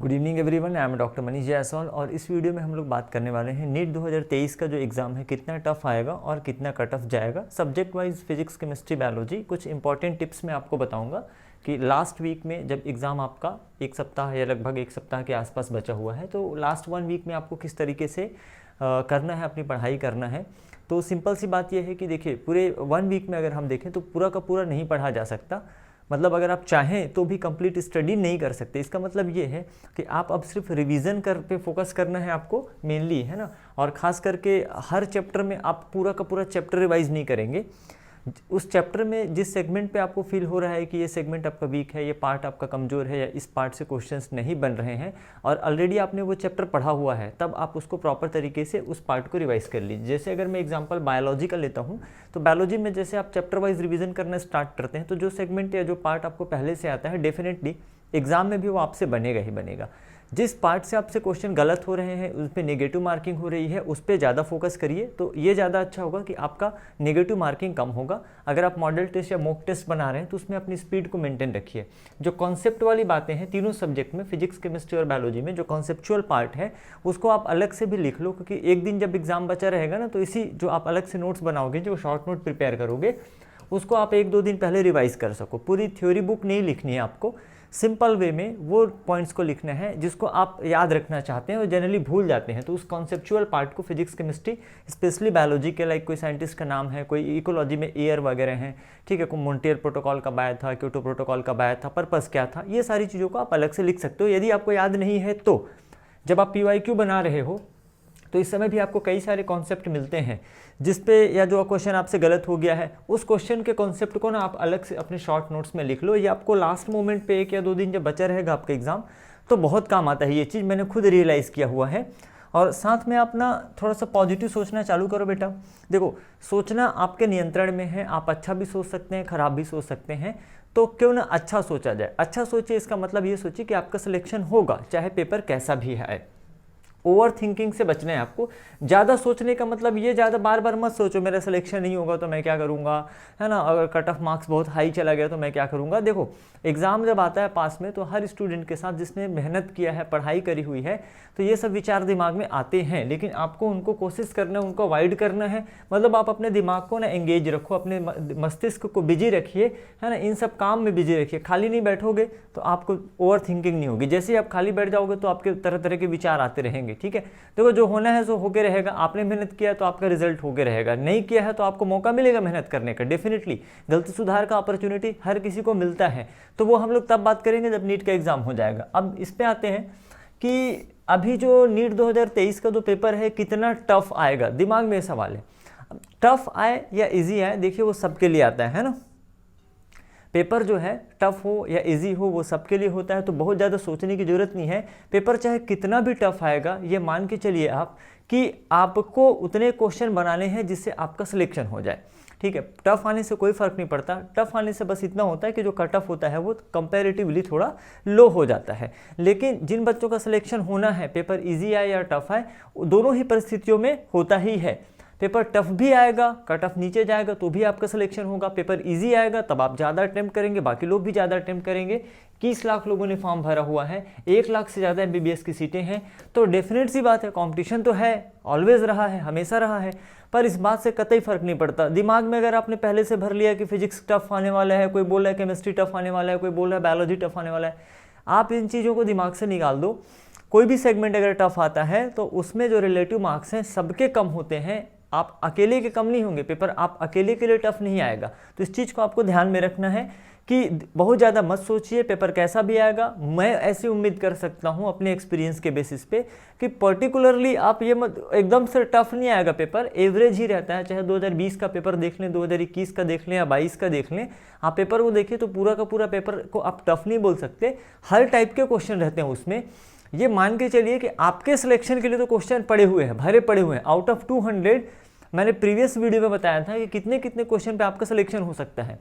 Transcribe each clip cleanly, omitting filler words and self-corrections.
Good evening everyone, I am doctor Manish Jaiswal और इस video में हम लोग बात करने वाले हैं नीट 2023 का जो एग्ज़ाम है कितना टफ आएगा और कितना कट ऑफ जाएगा। Subject wise physics, chemistry, biology. कुछ इंपॉर्टेंट टिप्स मैं आपको बताऊंगा कि लास्ट वीक में जब एग्ज़ाम आपका एक सप्ताह या लगभग एक सप्ताह के आसपास बचा हुआ है तो लास्ट 1 वीक में आपको किस तरीके से करना है, अपनी पढ़ाई करना है। तो सिंपल सी बात यह है कि देखिए, पूरे 1 वीक में अगर हम देखें तो पूरा का पूरा नहीं पढ़ा जा सकता। मतलब अगर आप चाहें तो भी कंप्लीट स्टडी नहीं कर सकते। इसका मतलब ये है कि आप अब सिर्फ रिवीजन कर पे फोकस करना है आपको मेनली, है ना। और ख़ास करके हर चैप्टर में आप पूरा का पूरा चैप्टर रिवाइज नहीं करेंगे। उस चैप्टर में जिस सेगमेंट पे आपको फील हो रहा है कि ये सेगमेंट आपका वीक है, ये पार्ट आपका कमज़ोर है या इस पार्ट से क्वेश्चंस नहीं बन रहे हैं और ऑलरेडी आपने वो चैप्टर पढ़ा हुआ है, तब आप उसको प्रॉपर तरीके से उस पार्ट को रिवाइज कर लीजिए। जैसे अगर मैं एग्जांपल बायोलॉजी का लेता हूँ तो बायोलॉजी में जैसे आप चैप्टर वाइज रिविजन करना स्टार्ट करते हैं तो जो सेगमेंट या जो पार्ट आपको पहले से आता है डेफिनेटली एग्जाम में भी वो आपसे बनेगा ही बनेगा। जिस पार्ट से आपसे क्वेश्चन गलत हो रहे हैं, उस पर नेगेटिव मार्किंग हो रही है, उस पर ज़्यादा फोकस करिए तो ये ज़्यादा अच्छा होगा कि आपका नेगेटिव मार्किंग कम होगा। अगर आप मॉडल टेस्ट या मॉक टेस्ट बना रहे हैं तो उसमें अपनी स्पीड को मेंटेन रखिए। जो कॉन्सेप्ट वाली बातें हैं तीनों सब्जेक्ट में, फिजिक्स, केमिस्ट्री और बायोलॉजी में, जो कॉन्सेप्चुअल पार्ट है उसको आप अलग से भी लिख लो, क्योंकि एक दिन जब एग्जाम बचा रहेगा ना तो इसी जो आप अलग से नोट्स बनाओगे, जो शॉर्ट नोट प्रिपेयर करोगे, उसको आप 1-2 दिन पहले रिवाइज कर सको। पूरी थ्योरी बुक नहीं लिखनी है आपको, सिंपल वे में वो पॉइंट्स को लिखना है जिसको आप याद रखना चाहते हैं और जनरली भूल जाते हैं। तो उस कॉन्सेप्चुअल पार्ट को फिजिक्स, केमिस्ट्री, स्पेशली बायोलॉजी के, लाइक कोई साइंटिस्ट का नाम है, कोई इकोलॉजी में एयर वगैरह हैं, ठीक है, कोई मोंटियर प्रोटोकॉल कब आया था, क्योटो प्रोटोकॉल कब आया था, पर्पस क्या था, ये सारी चीज़ों को आप अलग से लिख सकते हो। यदि आपको याद नहीं है तो जब आप PYQ बना रहे हो तो इस समय भी आपको कई सारे कॉन्सेप्ट मिलते हैं जिस पे या जो क्वेश्चन आपसे गलत हो गया है उस क्वेश्चन के कॉन्सेप्ट को ना आप अलग से अपने शॉर्ट नोट्स में लिख लो। ये आपको लास्ट मोमेंट पे 1 या 2 दिन जब बचा रहेगा आपका एग्जाम तो बहुत काम आता है। ये चीज़ मैंने खुद रियलाइज़ किया हुआ है। और साथ में आप ना थोड़ा सा पॉजिटिव सोचना चालू करो बेटा। देखो, सोचना आपके नियंत्रण में है, आप अच्छा भी सोच सकते हैं, खराब भी सोच सकते हैं, तो क्यों ना अच्छा सोचा जाए। अच्छा सोचिए, इसका मतलब ये सोचिए कि आपका सिलेक्शन होगा चाहे पेपर कैसा भी है। ओवर थिंकिंग से बचना है आपको। ज़्यादा सोचने का मतलब ये ज़्यादा बार बार मत सोचो मेरा सिलेक्शन नहीं होगा तो मैं क्या करूँगा, है ना, अगर कट ऑफ मार्क्स बहुत हाई चला गया तो मैं क्या करूँगा। देखो, एग्ज़ाम जब आता है पास में तो हर स्टूडेंट के साथ जिसने मेहनत किया है, पढ़ाई करी हुई है, तो ये सब विचार दिमाग में आते हैं, लेकिन आपको उनको कोशिश करना है, उनको अवॉइड करना है। मतलब आप अपने दिमाग को ना एंगेज रखो, अपने मस्तिष्क को बिजी रखिए, है ना, इन सब काम में बिजी रखिए। खाली नहीं बैठोगे तो आपको ओवर थिंकिंग नहीं होगी। जैसे ही आप खाली बैठ जाओगे तो आपके तरह तरह के विचार आते रहेंगे, ठीक है। देखो, जो होना है सो होके रहेगा। आपने मेहनत किया तो आपका रिजल्ट होके रहेगा, नहीं किया है तो आपको मौका मिलेगा मेहनत करने का। डेफिनेटली गलती सुधार का अपॉर्चुनिटी हर किसी को मिलता है, तो वो हम लोग तब बात करेंगे जब नीट का एग्जाम हो जाएगा। अब इस पे आते हैं कि अभी जो नीट 2023 का जो पेपर है कितना टफ आएगा। दिमाग में सवाल है, टफ आए या इजी आए, देखिए वो सबके लिए आता है ना। पेपर जो है टफ हो या इजी हो वो सबके लिए होता है, तो बहुत ज़्यादा सोचने की ज़रूरत नहीं है। पेपर चाहे कितना भी टफ आएगा, ये मान के चलिए आप कि आपको उतने क्वेश्चन बनाने हैं जिससे आपका सिलेक्शन हो जाए, ठीक है। टफ आने से कोई फ़र्क नहीं पड़ता। टफ आने से बस इतना होता है कि जो कट ऑफ होता है वो कंपैरेटिवली थोड़ा लो हो जाता है। लेकिन जिन बच्चों का सिलेक्शन होना है, पेपर इजी आए या टफ आए, दोनों ही परिस्थितियों में होता ही है। पेपर टफ भी आएगा, कट ऑफ नीचे जाएगा तो भी आपका सिलेक्शन होगा। पेपर इजी आएगा तब आप ज़्यादा अटेम्प्ट करेंगे, बाकी लोग भी ज़्यादा अटेम्प्ट करेंगे। 21 लाख लोगों ने फॉर्म भरा हुआ है, 1 लाख से ज़्यादा MBBS की सीटें हैं, तो डेफिनेट सी बात है कंपटीशन तो है, ऑलवेज रहा है, हमेशा रहा है। पर इस बात से कतई फर्क नहीं पड़ता। दिमाग में अगर आपने पहले से भर लिया कि फिजिक्स टफ आने वाला है, कोई बोल रहा है केमिस्ट्री टफ आने वाला है, कोई बोल रहा है बायोलॉजी टफ आने वाला है, आप इन चीज़ों को दिमाग से निकाल दो। कोई भी सेगमेंट अगर टफ आता है तो उसमें जो रिलेटिव मार्क्स हैं सबके कम होते हैं, आप अकेले के कम नहीं होंगे। पेपर आप अकेले के लिए टफ नहीं आएगा, तो इस चीज़ को आपको ध्यान में रखना है कि बहुत ज़्यादा मत सोचिए पेपर कैसा भी आएगा। मैं ऐसी उम्मीद कर सकता हूँ अपने एक्सपीरियंस के बेसिस पे कि पर्टिकुलरली आप ये मत, एकदम से टफ नहीं आएगा पेपर, एवरेज ही रहता है। चाहे 2020 का पेपर देख लें, 2021 का देख लें या 22 का देख लें, आप पेपर को देखिए तो पूरा का पूरा पेपर को आप टफ नहीं बोल सकते। हर टाइप के क्वेश्चन रहते हैं उसमें। ये मान के चलिए कि आपके सिलेक्शन के लिए तो क्वेश्चन पड़े हुए हैं, भरे पड़े हुए हैं। आउट ऑफ 200 मैंने प्रीवियस वीडियो में बताया था कि कितने कितने क्वेश्चन पे आपका सिलेक्शन हो सकता है।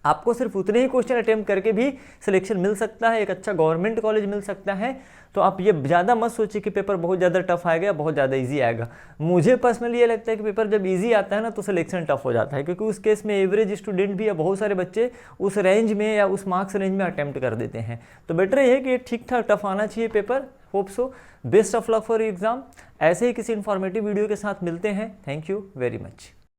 आपको सिर्फ उतने ही क्वेश्चन अटेम्प्ट करके भी सिलेक्शन मिल सकता है, एक अच्छा गवर्नमेंट कॉलेज मिल सकता है। तो आप ये ज़्यादा मत सोचिए कि पेपर बहुत ज़्यादा टफ आएगा या बहुत ज़्यादा इजी आएगा। मुझे पर्सनली ये लगता है कि पेपर जब इजी आता है ना तो सिलेक्शन टफ हो जाता है, क्योंकि उस केस में एवरेज स्टूडेंट भी या बहुत सारे बच्चे उस रेंज में या उस मार्क्स रेंज में अटेम्प्ट कर देते हैं। तो बेटर ये है कि ठीक ठाक टफ आना चाहिए paper. Hope so, best of luck for exam. ऐसे ही किसी इन्फॉर्मेटिव वीडियो के साथ मिलते हैं। Thank you very much.